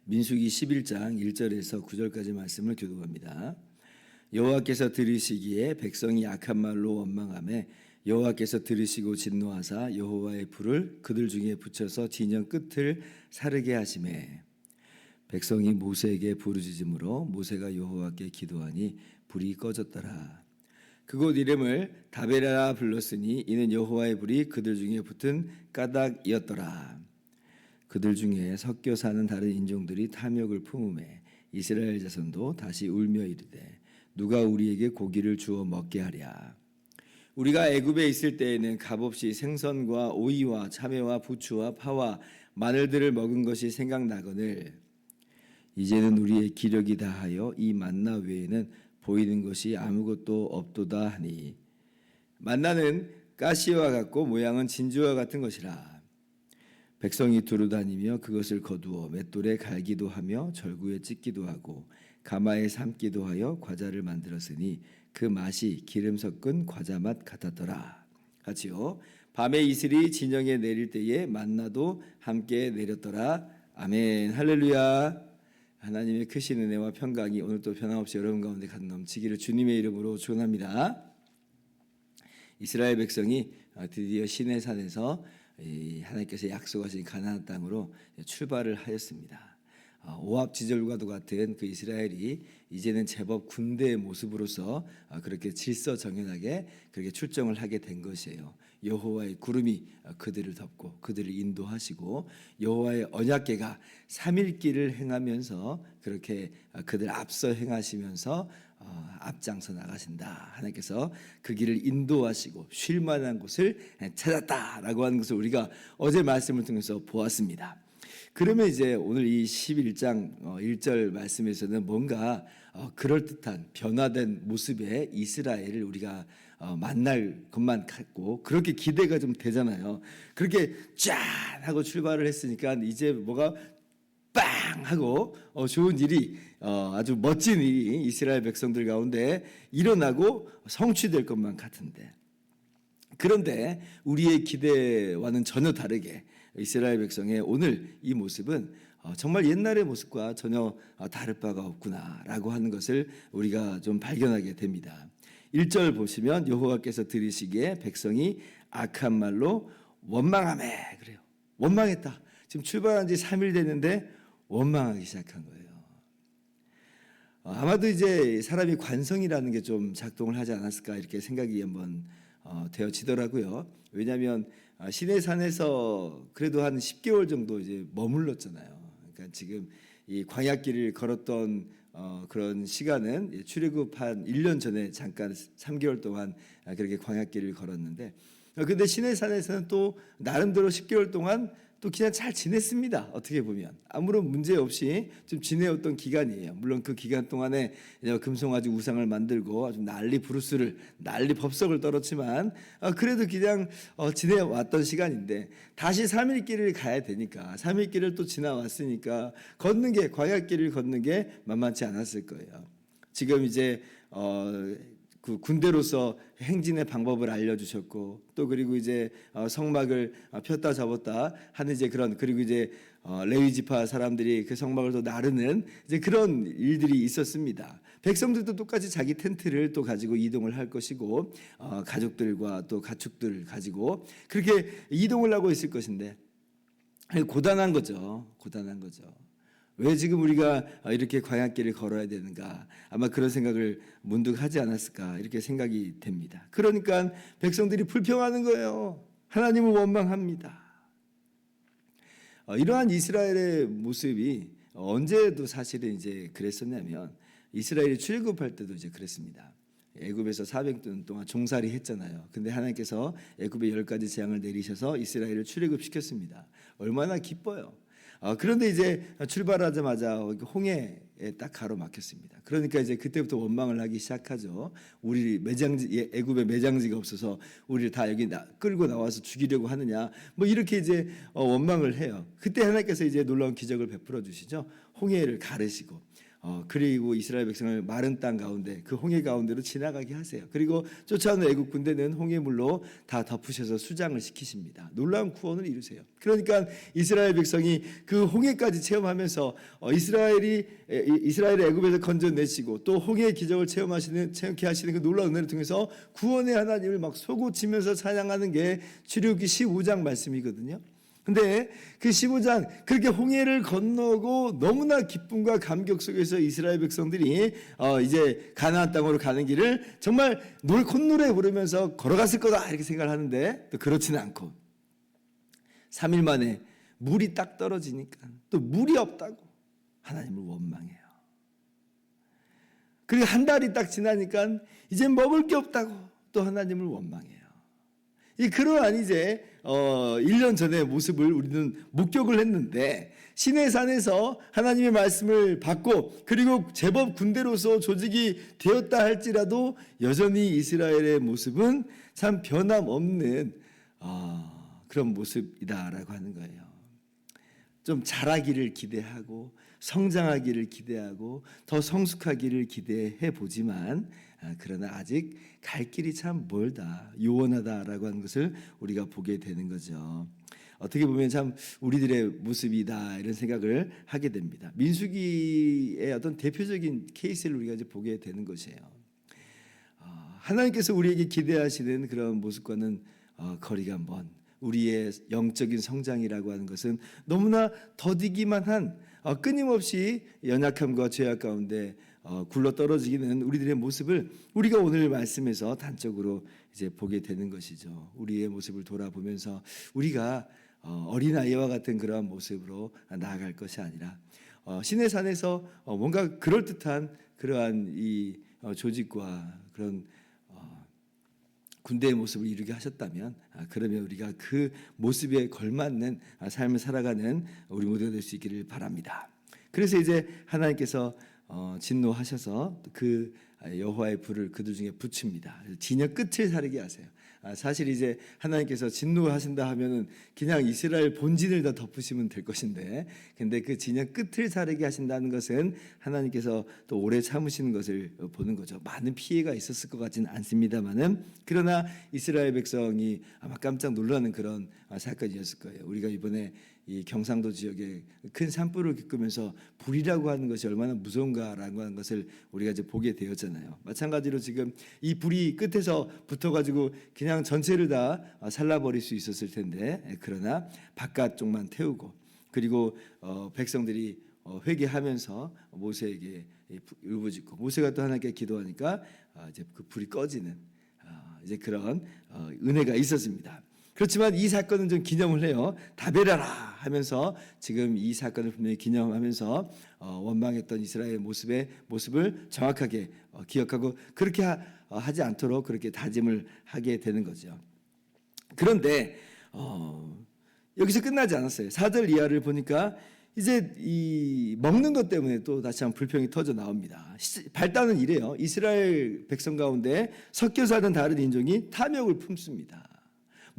민수기 11장 1절에서 9절까지 말씀을 교독합니다. 여호와께서 들으시기에 백성이 악한 말로 원망하매 여호와께서 들으시고 진노하사 여호와의 불을 그들 중에 붙여서 진영 끝을 사르게 하시매 백성이 모세에게 부르짖음으로 모세가 여호와께 기도하니 불이 꺼졌더라. 그곳 이름을 다베라 불렀으니 이는 여호와의 불이 그들 중에 붙은 까닭이었더라. 그들 중에 섞여 사는 다른 인종들이 탐욕을 품음에 이스라엘 자손도 다시 울며 이르되 누가 우리에게 고기를 주어 먹게 하랴. 우리가 애굽에 있을 때에는 값없이 생선과 오이와 참외와 부추와 파와 마늘들을 먹은 것이 생각나거늘 이제는 우리의 기력이 다하여 이 만나 외에는 보이는 것이 아무것도 없도다 하니 만나는 가시와 같고 모양은 진주와 같은 것이라. 백성이 두루다니며 그것을 거두어 맷돌에 갈기도 하며 절구에 찢기도 하고 가마에 삶기도 하여 과자를 만들었으니 그 맛이 기름 섞은 과자 맛 같았더라. 같이요. 밤에 이슬이 진영에 내릴 때에 만나도 함께 내렸더라. 아멘. 할렐루야. 하나님의 크신 은혜와 평강이 오늘도 변함없이 여러분 가운데 넘치기를 주님의 이름으로 축원합니다. 이스라엘 백성이 드디어 시내산에서 하나님께서 약속하신 가나안 땅으로 출발을 하였습니다. 오합지졸과도 같은 그 이스라엘이 이제는 제법 군대의 모습으로서 그렇게 질서정연하게 그렇게 출정을 하게 된 것이에요. 여호와의 구름이 그들을 덮고 그들을 인도하시고 여호와의 언약궤가 3일 길을 행하면서 그렇게 그들 앞서 행하시면서 앞장서 나가신다. 하나님께서 그 길을 인도하시고 쉴 만한 곳을 찾았다라고 하는 것을 우리가 어제 말씀을 통해서 보았습니다. 그러면 이제 오늘 이 11장 1절 말씀에서는 뭔가 그럴듯한 변화된 모습의 이스라엘을 우리가 만날 것만 같고 그렇게 기대가 좀 되잖아요. 그렇게 짠 하고 출발을 했으니까 이제 뭐가 빵 하고 좋은 일이 아주 멋진 일이 이스라엘 백성들 가운데 일어나고 성취될 것만 같은데 그런데 우리의 기대와는 전혀 다르게 이스라엘 백성의 오늘 이 모습은 정말 옛날의 모습과 전혀 다를 바가 없구나라고 하는 것을 우리가 좀 발견하게 됩니다. 1절 보시면 여호와께서 들으시기에 백성이 악한 말로 원망하매 그래요. 원망했다. 지금 출발한 지 3일 됐는데 원망하기 시작한 거예요. 아마도 이제 사람이 관성이라는 게 좀 작동을 하지 않았을까 이렇게 생각이 한번 되어지더라고요. 왜냐하면 시내산에서 그래도 한 10개월 정도 이제 머물렀잖아요. 그러니까 지금 이 광야길을 걸었던 그런 시간은 출애굽 한 1년 전에 잠깐 3개월 동안 그렇게 광야길을 걸었는데 근데 시내산에서는 또 나름대로 10개월 동안 또 그냥 잘 지냈습니다. 어떻게 보면 아무런 문제 없이 좀 지내었던 기간이에요. 물론 그 기간 동안에 금송아지 우상을 만들고 아주 난리 법석을 떨었지만 그래도 그냥 지내왔던 시간인데 다시 3일 길을 가야 되니까 3일 길을 또 지나왔으니까 광야길을 걷는 게 만만치 않았을 거예요. 지금 이제 그 군대로서 행진의 방법을 알려주셨고 또 그리고 이제 성막을 폈다 접었다 하는 이제 그리고 이제 레위 지파 사람들이 그 성막을 또 나르는 이제 그런 일들이 있었습니다. 백성들도 똑같이 자기 텐트를 또 가지고 이동을 할 것이고 가족들과 또 가축들 가지고 그렇게 이동을 하고 있을 것인데 고단한 거죠. 왜 지금 우리가 이렇게 광야길을 걸어야 되는가? 아마 그런 생각을 문득 하지 않았을까 이렇게 생각이 됩니다. 그러니까 백성들이 불평하는 거예요. 하나님을 원망합니다. 이러한 이스라엘의 모습이 언제도 사실은 이제 그랬었냐면 이스라엘이 출애굽할 때도 이제 그랬습니다. 애굽에서 400년 동안 종살이 했잖아요. 근데 하나님께서 애굽에 10가지 재앙을 내리셔서 이스라엘을 출애굽시켰습니다. 얼마나 기뻐요. 그런데 이제 출발하자마자 홍해에 딱 가로막혔습니다. 그러니까 이제 그때부터 원망을 하기 시작하죠. 우리 애굽에 매장지가 없어서 우리를 다 여기 끌고 나와서 죽이려고 하느냐, 뭐 이렇게 이제 원망을 해요. 그때 하나님께서 이제 놀라운 기적을 베풀어 주시죠. 홍해를 가르시고 그리고 이스라엘 백성을 마른 땅 가운데 그 홍해 가운데로 지나가게 하세요. 그리고 쫓아오는 애국 군대는 홍해물로 다 덮으셔서 수장을 시키십니다. 놀라운 구원을 이루세요. 그러니까 이스라엘 백성이 그 홍해까지 체험하면서 이스라엘을 애굽에서 건져내시고 또 홍해의 기적을 체험케 하시는 그 놀라운 은혜를 통해서 구원의 하나님을 막 솟구치면서 찬양하는 게 출애굽기 15장 말씀이거든요. 근데 그 15장 그렇게 홍해를 건너고 너무나 기쁨과 감격 속에서 이스라엘 백성들이 이제 가나안 땅으로 가는 길을 정말 콧노래 부르면서 걸어갔을 거다 이렇게 생각을 하는데 또 그렇지는 않고 3일 만에 물이 딱 떨어지니까 또 물이 없다고 하나님을 원망해요. 그리고 한 달이 딱 지나니까 이제 먹을 게 없다고 또 하나님을 원망해요. 그러한 이제 1년 전의 모습을 우리는 목격을 했는데 시내산에서 하나님의 말씀을 받고 그리고 제법 군대로서 조직이 되었다 할지라도 여전히 이스라엘의 모습은 참 변함없는 그런 모습이다라고 하는 거예요. 좀 자라기를 기대하고 성장하기를 기대하고 더 성숙하기를 기대해 보지만 그러나 아직 갈 길이 참 멀다, 요원하다라고 하는 것을 우리가 보게 되는 거죠. 어떻게 보면 참 우리들의 모습이다 이런 생각을 하게 됩니다. 민수기의 어떤 대표적인 케이스를 우리가 이제 보게 되는 것이에요. 하나님께서 우리에게 기대하시는 그런 모습과는 거리가 먼 우리의 영적인 성장이라고 하는 것은 너무나 더디기만 한 끊임없이 연약함과 죄악 가운데 굴러 떨어지기는 우리들의 모습을 우리가 오늘 말씀에서 단적으로 이제 보게 되는 것이죠. 우리의 모습을 돌아보면서 우리가 어린아이와 같은 그러한 모습으로 나아갈 것이 아니라 시내산에서 뭔가 그럴듯한 그러한 이 조직과 그런 군대의 모습을 이루게 하셨다면 그러면 우리가 그 모습에 걸맞는 삶을 살아가는 우리 모두가 될 수 있기를 바랍니다. 그래서 이제 하나님께서 진노하셔서 그 여호와의 불을 그들 중에 붙입니다. 진영 끝을 사르게 하세요. 사실 이제 하나님께서 진노하신다 하면은 그냥 이스라엘 본진을 다 덮으시면 될 것인데, 근데 그 진영 끝을 사르게 하신다는 것은 하나님께서 또 오래 참으시는 것을 보는 거죠. 많은 피해가 있었을 것 같지는 않습니다만은, 그러나 이스라엘 백성이 아마 깜짝 놀라는 그런 사건이었을 거예요. 우리가 이번에 이 경상도 지역에 큰 산불을 겪으면서 불이라고 하는 것이 얼마나 무서운가라고 하는 것을 우리가 이제 보게 되었잖아요. 마찬가지로 지금 이 불이 끝에서 붙어가지고 그냥 전체를 다 살라버릴 수 있었을 텐데, 그러나 바깥 쪽만 태우고 그리고 백성들이 회개하면서 모세에게 울부짖고 모세가 또 하나님께 기도하니까 이제 그 불이 꺼지는 이제 그런 은혜가 있었습니다. 그렇지만 이 사건은 좀 기념을 해요. 다베라라 하면서 지금 이 사건을 분명히 기념하면서 원망했던 이스라엘의 모습을 정확하게 기억하고 그렇게 하지 않도록 그렇게 다짐을 하게 되는 거죠. 그런데 여기서 끝나지 않았어요. 4절 이하를 보니까 이제 이 먹는 것 때문에 또 다시 한번 불평이 터져 나옵니다. 발단은 이래요. 이스라엘 백성 가운데 섞여 사는 다른 인종이 탐욕을 품습니다.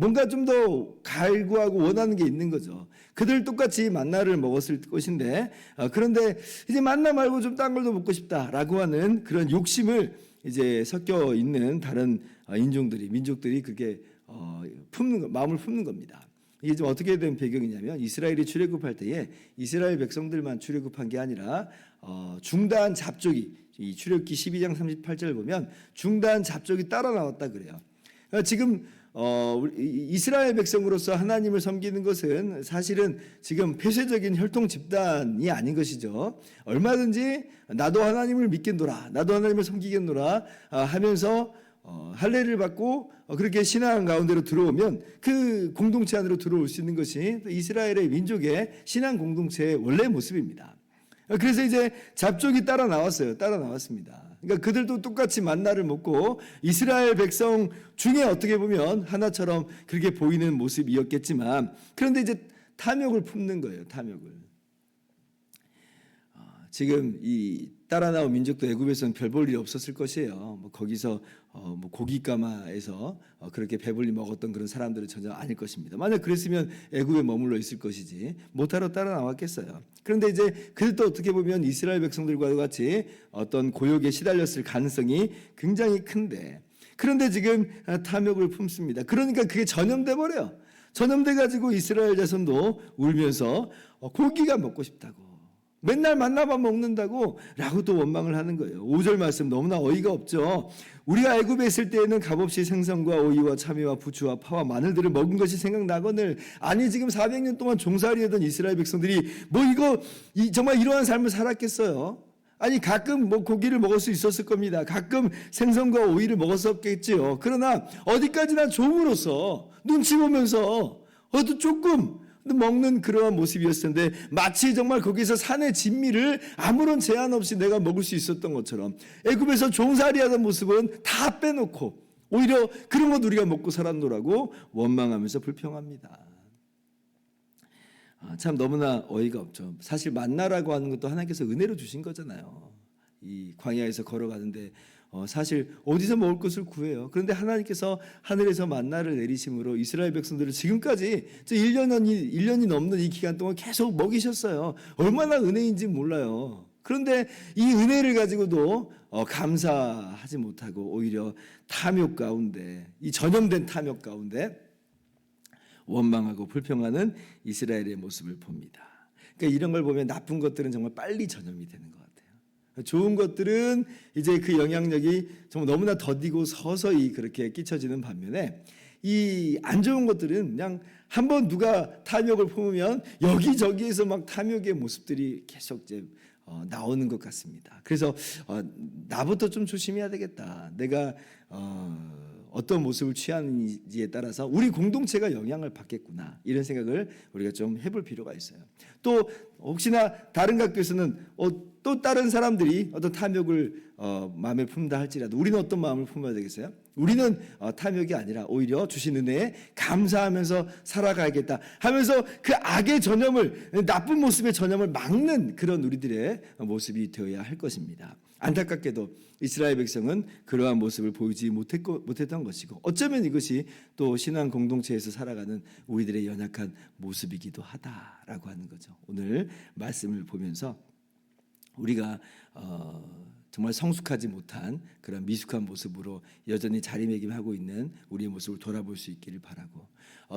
뭔가 좀 더 갈구하고 원하는 게 있는 거죠. 그들 똑같이 만나를 먹었을 것인데 그런데 이제 만나 말고 좀 딴 걸도 먹고 싶다라고 하는 그런 욕심을 이제 섞여 있는 다른 민족들이 그렇게 마음을 품는 겁니다. 이게 좀 어떻게 된 배경이냐면 이스라엘이 출애굽할 때에 이스라엘 백성들만 출애굽한 게 아니라 중다한 잡족이 이 출애굽기 12장 38절 보면 중다한 잡족이 따라 나왔다 그래요. 그러니까 지금 이스라엘 백성으로서 하나님을 섬기는 것은 사실은 지금 폐쇄적인 혈통 집단이 아닌 것이죠. 얼마든지 나도 하나님을 믿겠노라, 나도 하나님을 섬기겠노라 하면서 할례를 받고 그렇게 신앙 가운데로 들어오면 그 공동체 안으로 들어올 수 있는 것이 이스라엘의 민족의 신앙 공동체의 원래 모습입니다. 그래서 이제 잡족이 따라 나왔습니다. 그러니까 그들도 똑같이 만나를 먹고 이스라엘 백성 중에 어떻게 보면 하나처럼 그렇게 보이는 모습이었겠지만 그런데 이제 탐욕을 품는 거예요. 탐욕을. 지금 이 따라 나온 민족도 애굽에서는 별 볼 일이 없었을 것이에요. 뭐 거기서 뭐 고깃가마에서 그렇게 배불리 먹었던 그런 사람들은 전혀 아닐 것입니다. 만약 그랬으면 애굽에 머물러 있을 것이지 못하러 따라 나왔겠어요. 그런데 이제 그들도 어떻게 보면 이스라엘 백성들과 같이 어떤 고욕에 시달렸을 가능성이 굉장히 큰데, 그런데 지금 탐욕을 품습니다. 그러니까 그게 전염돼 버려요. 전염돼 가지고 이스라엘 자손도 울면서 고기가 먹고 싶다고, 맨날 만나만 먹는다고 라고 또 원망을 하는 거예요. 5절 말씀 너무나 어이가 없죠. 우리가 애굽에 있을 때에는 값없이 생선과 오이와 참외와 부추와 파와 마늘들을 먹은 것이 생각나거늘. 아니 지금 400년 동안 종살이하던 이스라엘 백성들이 뭐 정말 이러한 삶을 살았겠어요? 아니 가끔 뭐 고기를 먹을 수 있었을 겁니다. 가끔 생선과 오이를 먹었었겠지요. 그러나 어디까지나 종으로서 눈치 보면서 조금 먹는 그러한 모습이었을 텐데, 마치 정말 거기서 산의 진미를 아무런 제한 없이 내가 먹을 수 있었던 것처럼 애굽에서 종살이하던 모습은 다 빼놓고 오히려 그런 것 우리가 먹고 살았노라고 원망하면서 불평합니다. 참 너무나 어이가 없죠. 사실 만나라고 하는 것도 하나님께서 은혜로 주신 거잖아요. 이 광야에서 걸어가는데 사실 어디서 먹을 것을 구해요. 그런데 하나님께서 하늘에서 만나를 내리심으로 이스라엘 백성들을 지금까지 1년이 넘는 이 기간 동안 계속 먹이셨어요. 얼마나 은혜인지 몰라요. 그런데 이 은혜를 가지고도 감사하지 못하고 오히려 탐욕 가운데, 이 전염된 탐욕 가운데 원망하고 불평하는 이스라엘의 모습을 봅니다. 그러니까 이런 걸 보면 나쁜 것들은 정말 빨리 전염이 되는 것 같아요. 좋은 것들은 이제 그 영향력이 정말 너무나 더디고 서서히 그렇게 끼쳐지는 반면에, 이 안 좋은 것들은 그냥 한번 누가 탐욕을 품으면 여기저기에서 막 탐욕의 모습들이 계속 이제 나오는 것 같습니다. 그래서 나부터 좀 조심해야 되겠다. 내가 어떤 모습을 취하는지에 따라서 우리 공동체가 영향을 받겠구나, 이런 생각을 우리가 좀 해볼 필요가 있어요. 또 혹시나 다른 각도에서는 또 다른 사람들이 어떤 탐욕을 마음에 품다 할지라도 우리는 어떤 마음을 품어야 되겠어요? 우리는 탐욕이 아니라 오히려 주신 은혜에 감사하면서 살아가야겠다 하면서 그 악의 전염을, 나쁜 모습의 전염을 막는 그런 우리들의 모습이 되어야 할 것입니다. 안타깝게도 이스라엘 백성은 그러한 모습을 보이지 못했던 것이고, 어쩌면 이것이 또 신앙 공동체에서 살아가는 우리들의 연약한 모습이기도 하다라고 하는 거죠. 오늘 말씀을 보면서 우리가 정말 성숙하지 못한 그런 미숙한 모습으로 여전히 자리매김하고 있는 우리의 모습을 돌아볼 수 있기를 바라고,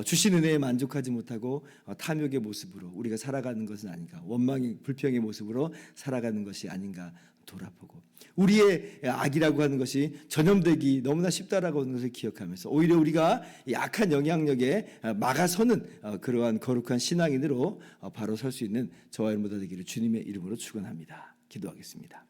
주신 은혜에 만족하지 못하고 탐욕의 모습으로 우리가 살아가는 것은 아닌가, 원망의 불평의 모습으로 살아가는 것이 아닌가 돌아보고, 우리의 악이라고 하는 것이 전염되기 너무나 쉽다라고 하는 것을 기억하면서 오히려 우리가 이 악한 영향력에 막아서는 그러한 거룩한 신앙인으로 바로 설 수 있는 저와 여러분들 되기를 주님의 이름으로 축원합니다. 기도하겠습니다.